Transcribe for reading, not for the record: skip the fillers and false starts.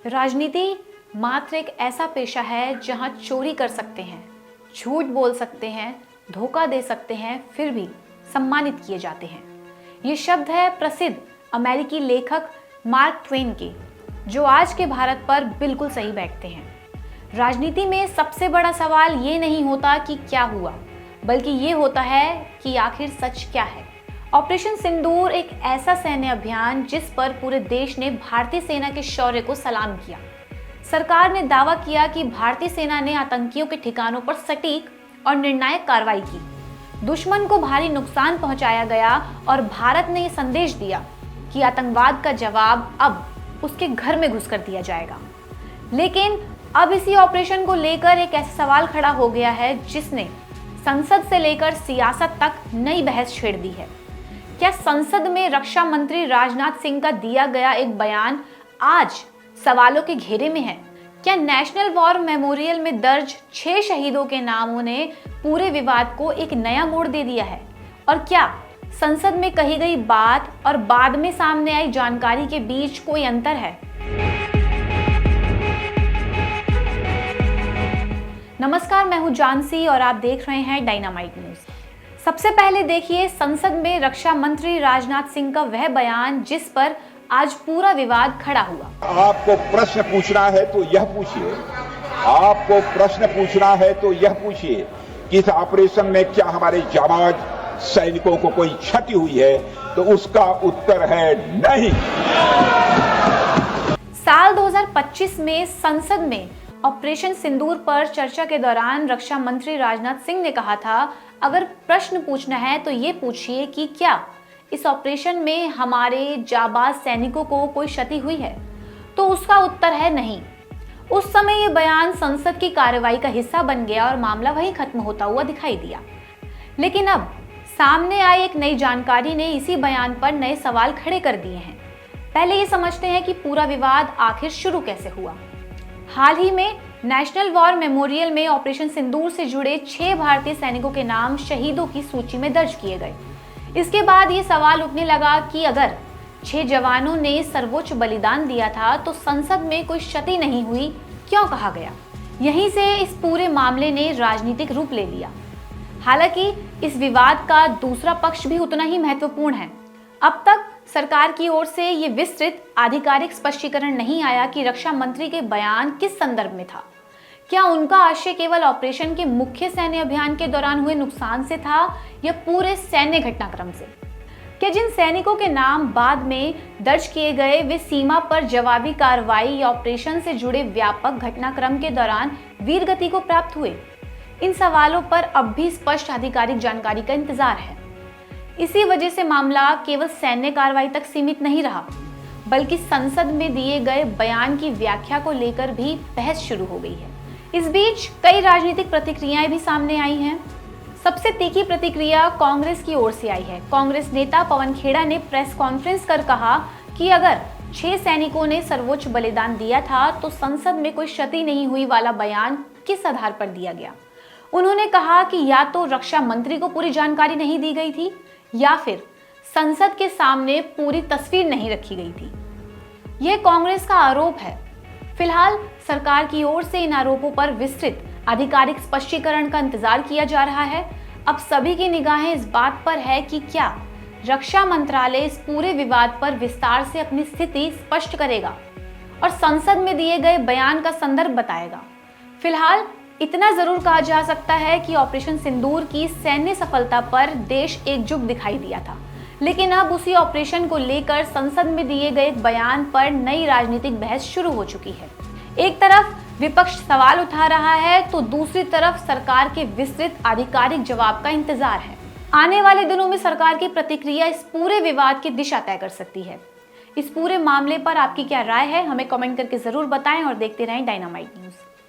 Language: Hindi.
राजनीति मात्र एक ऐसा पेशा है जहां चोरी कर सकते हैं, झूठ बोल सकते हैं, धोखा दे सकते हैं, फिर भी सम्मानित किए जाते हैं। ये शब्द है प्रसिद्ध अमेरिकी लेखक मार्क ट्वेन के, जो आज के भारत पर बिल्कुल सही बैठते हैं। राजनीति में सबसे बड़ा सवाल ये नहीं होता कि क्या हुआ, बल्कि ये होता है कि आखिर सच क्या है। ऑपरेशन सिंदूर एक ऐसा सैन्य अभियान जिस पर पूरे देश ने भारतीय सेना के शौर्य को सलाम किया। सरकार ने दावा किया कि भारतीय सेना ने आतंकियों के ठिकानों पर सटीक और निर्णायक कार्रवाई की। दुश्मन को भारी नुकसान पहुंचाया गया और भारत ने यह संदेश दिया कि आतंकवाद का जवाब अब उसके घर में घुसकर दिया जाएगा। लेकिन अब इसी ऑपरेशन को लेकर एक ऐसा सवाल खड़ा हो गया है जिसने संसद से लेकर सियासत तक नई बहस छेड़ दी है। क्या संसद में रक्षा मंत्री राजनाथ सिंह का दिया गया एक बयान आज सवालों के घेरे में है? क्या नेशनल वॉर मेमोरियल में दर्ज 6 शहीदों के नामों ने पूरे विवाद को एक नया मोड़ दे दिया है? और क्या संसद में कही गई बात और बाद में सामने आई जानकारी के बीच कोई अंतर है? नमस्कार, मैं हूं जानसी और आप देख रहे हैं डायनामाइट न्यूज। सबसे पहले देखिए संसद में रक्षा मंत्री राजनाथ सिंह का वह बयान जिस पर आज पूरा विवाद खड़ा हुआ। आपको प्रश्न पूछना है तो यह पूछिए, आपको प्रश्न पूछना है तो यह पूछिए कि इस ऑपरेशन में क्या हमारे जाबाज सैनिकों को कोई क्षति हुई है, तो उसका उत्तर है नहीं। साल 2025 में संसद में ऑपरेशन सिंदूर पर चर्चा के दौरान रक्षा मंत्री राजनाथ सिंह ने कहा था, अगर प्रश्न पूछना है तो ये पूछिए कि क्या इस ऑपरेशन में हमारे जाबाज सैनिकों को कोई क्षति हुई है, तो उसका उत्तर है नहीं। उस समय ये बयान संसद की कार्रवाई का हिस्सा बन गया और मामला वहीं खत्म होता हुआ दिखाई दिया। लेकिन अब सामने आई एक नई जानकारी ने इसी बयान पर नए सवाल खड़े कर दिए हैं। पहले ये समझते हैं कि पूरा विवाद आखिर शुरू कैसे हुआ। हाल ही में नेशनल वॉर मेमोरियल में ऑपरेशन सिंदूर से जुड़े 6 भारतीय सैनिकों के नाम शहीदों की सूची में दर्ज किए गए। इसके बाद ये सवाल उठने लगा कि अगर 6 जवानों ने सर्वोच्च बलिदान दिया था तो संसद में कोई क्षति नहीं हुई, क्यों कहा गया? यहीं से इस पूरे मामले ने राजनीतिक रूप ले लिया। हालांकि इस विवाद का दूसरा पक्ष भी उतना ही महत्वपूर्ण है। अब तक सरकार की ओर से ये विस्तृत आधिकारिक स्पष्टीकरण नहीं आया कि रक्षा मंत्री के बयान किस संदर्भ में था। क्या उनका आशय केवल ऑपरेशन के मुख्य सैन्य अभियान के दौरान हुए नुकसान से था या पूरे सैन्य घटनाक्रम से? क्या जिन सैनिकों के नाम बाद में दर्ज किए गए वे सीमा पर जवाबी कार्रवाई या ऑपरेशन से जुड़े व्यापक घटनाक्रम के दौरान वीरगति को प्राप्त हुए? इन सवालों पर अब भी स्पष्ट आधिकारिक जानकारी का इंतजार है। इसी वजह से मामला केवल सैन्य कार्रवाई तक सीमित नहीं रहा, बल्कि संसद में दिए गए बयान की व्याख्या को लेकर भी बहस शुरू हो गई है। इस बीच कई राजनीतिक प्रतिक्रियाएं भी सामने आई हैं। सबसे तीखी प्रतिक्रिया कांग्रेस की ओर से आई है। कांग्रेस नेता पवन खेड़ा ने प्रेस कॉन्फ्रेंस कर कहा कि अगर 6 सैनिकों ने सर्वोच्च बलिदान दिया था तो संसद में कोई क्षति नहीं हुई वाला बयान किस आधार पर दिया गया? उन्होंने कहा कि या तो रक्षा मंत्री को पूरी जानकारी नहीं दी गई थी या फिर संसद के सामने पूरी तस्वीर नहीं रखी गई थी। यह कांग्रेस का आरोप है। फिलहाल सरकार की ओर से इन आरोपों पर विस्तृत आधिकारिक स्पष्टीकरण का इंतजार किया जा रहा है। अब सभी की निगाहें इस बात पर है कि क्या रक्षा मंत्रालय इस पूरे विवाद पर विस्तार से अपनी स्थिति स्पष्ट करेगा और संसद में दिए गए बयान का संदर्भ बताएगा। फिलहाल इतना जरूर कहा जा सकता है कि ऑपरेशन सिंदूर की सैन्य सफलता पर देश एकजुट दिखाई दिया था, लेकिन अब उसी ऑपरेशन को लेकर संसद में दिए गए बयान पर नई राजनीतिक बहस शुरू हो चुकी है। एक तरफ विपक्ष सवाल उठा रहा है तो दूसरी तरफ सरकार के विस्तृत आधिकारिक जवाब का इंतजार है। आने वाले दिनों में सरकार की प्रतिक्रिया इस पूरे विवाद की दिशा तय कर सकती है। इस पूरे मामले पर आपकी क्या राय है, हमें कमेंट करके जरूर बताएं और देखते रहें डायनामाइट न्यूज।